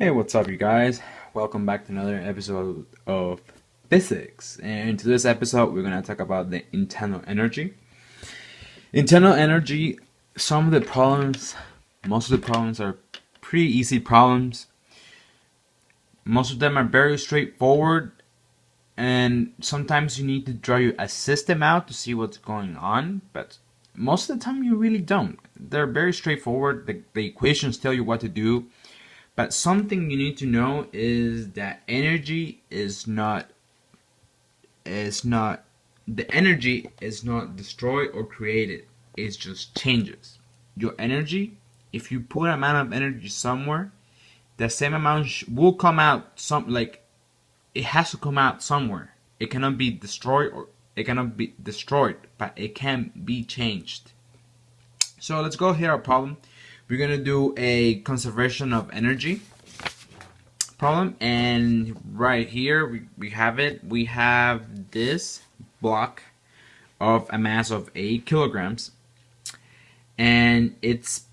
Hey, what's up, you guys? Welcome back to another episode of physics. And in today's episode, we're going to talk about the internal energy. Internal energy, some of the problems, most of the problems are pretty easy problems. Most of them are very straightforward, and sometimes you need to draw a system out to see what's going on, but most of the time you really don't. They're very straightforward. The equations tell you what to do. But something you need to know is that energy is not the energy is not destroyed or created. It just changes. Your energy, if you put an amount of energy somewhere, the same amount will come out it has to come out somewhere. It cannot be destroyed but it can be changed. So let's go here our problem. We're gonna do a conservation of energy problem, and right here we have it. We have this block of a mass of 8 kilograms, and it's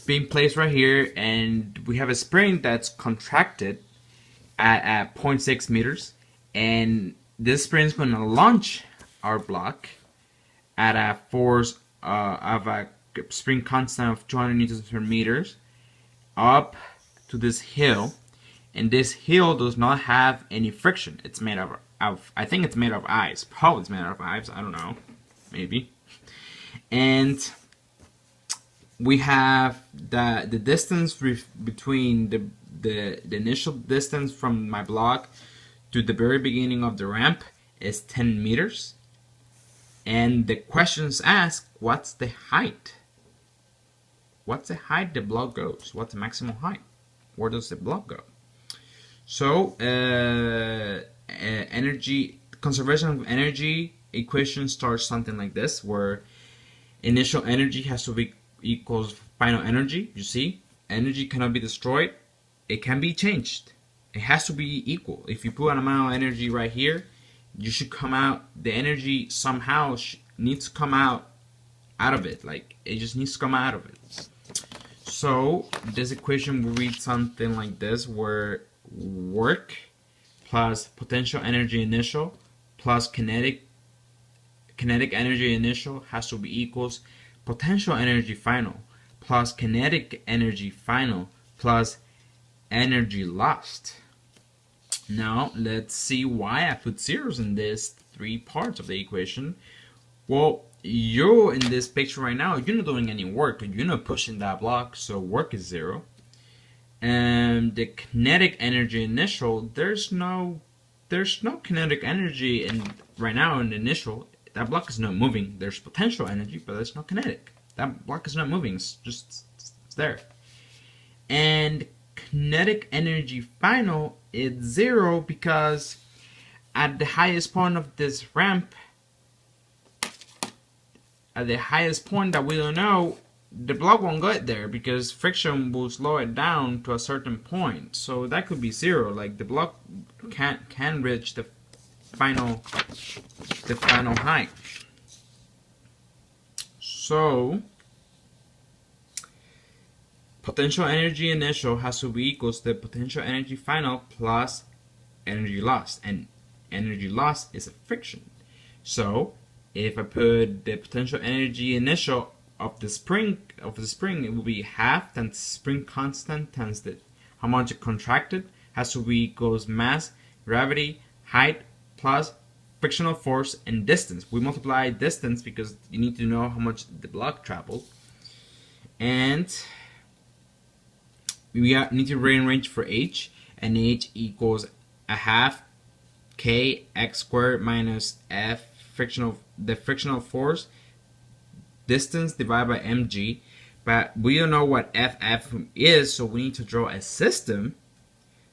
being placed right here, and we have a spring that's contracted at 0.6 meters, and this spring is going to launch our block at a force of a spring constant of 200 newtons per meters up to this hill, and this hill does not have any friction. It's made of I think it's made of ice. Probably it's made out of ice. I don't know, maybe. And we have the distance between the initial distance from my block to the very beginning of the ramp is 10 meters. And the questions ask, what's the height? What's the height the block goes? What's the maximum height? Where does the block go? So, energy conservation of energy equation starts something like this, where initial energy has to be equals final energy. You see, energy cannot be destroyed. It can be changed. It has to be equal. If you put an amount of energy right here, you should come out. The energy somehow needs to come out of it. Like, it just needs to come out of it. So this equation will read something like this, where work plus potential energy initial plus kinetic energy initial has to be equals potential energy final plus kinetic energy final plus energy lost. Now let's see why I put zeros in these three parts of the equation. Well, you're in this picture right now, you're not doing any work, you're not pushing that block, so work is 0. And the kinetic energy initial, there's no kinetic energy right now in the initial. That block is not moving. There's potential energy, but there's no kinetic. That block is not moving. It's there. And kinetic energy final is 0 because at the highest point of this ramp, at the highest point that we don't know, the block won't get there because friction will slow it down to a certain point. So that could be 0. Like, the block can reach the final height. So potential energy initial has to be equals the potential energy final plus energy lost, and energy lost is a friction. So if I put the potential energy initial of the spring, it will be half times spring constant times how much it contracted, has to be equals mass, gravity, height plus frictional force and distance. We multiply distance because you need to know how much the block traveled, and we need to rearrange for h, and h equals a half k x squared minus f the frictional force distance divided by mg. But we don't know what ff is, so we need to draw a system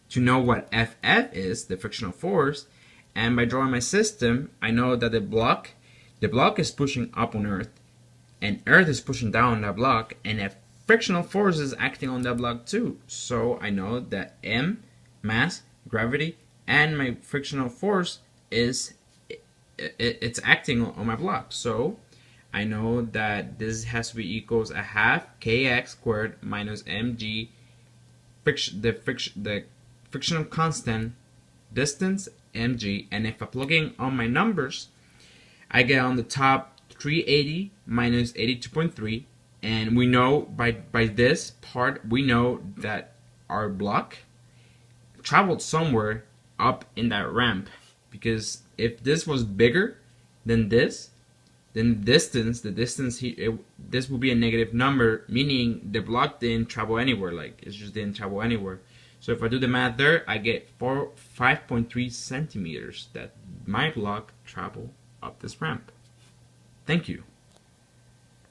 to know what ff is, the frictional force. And by drawing my system, I know that the block is pushing up on earth, and earth is pushing down on that block, and a frictional force is acting on that block too. So I know that m, mass, gravity, and my frictional force is it's acting on my block. So I know that this has to be equals a half kx squared minus mg the frictional constant distance mg, and if I plug in all my numbers, I get on the top 380 minus 82.3, and we know by this part we know that our block traveled somewhere up in that ramp, because if this was bigger than this, then the distance here, this will be a negative number, meaning the block didn't travel anywhere, like it just didn't travel anywhere. So if I do the math there, I get 5.3 centimeters that my block traveled up this ramp. Thank you.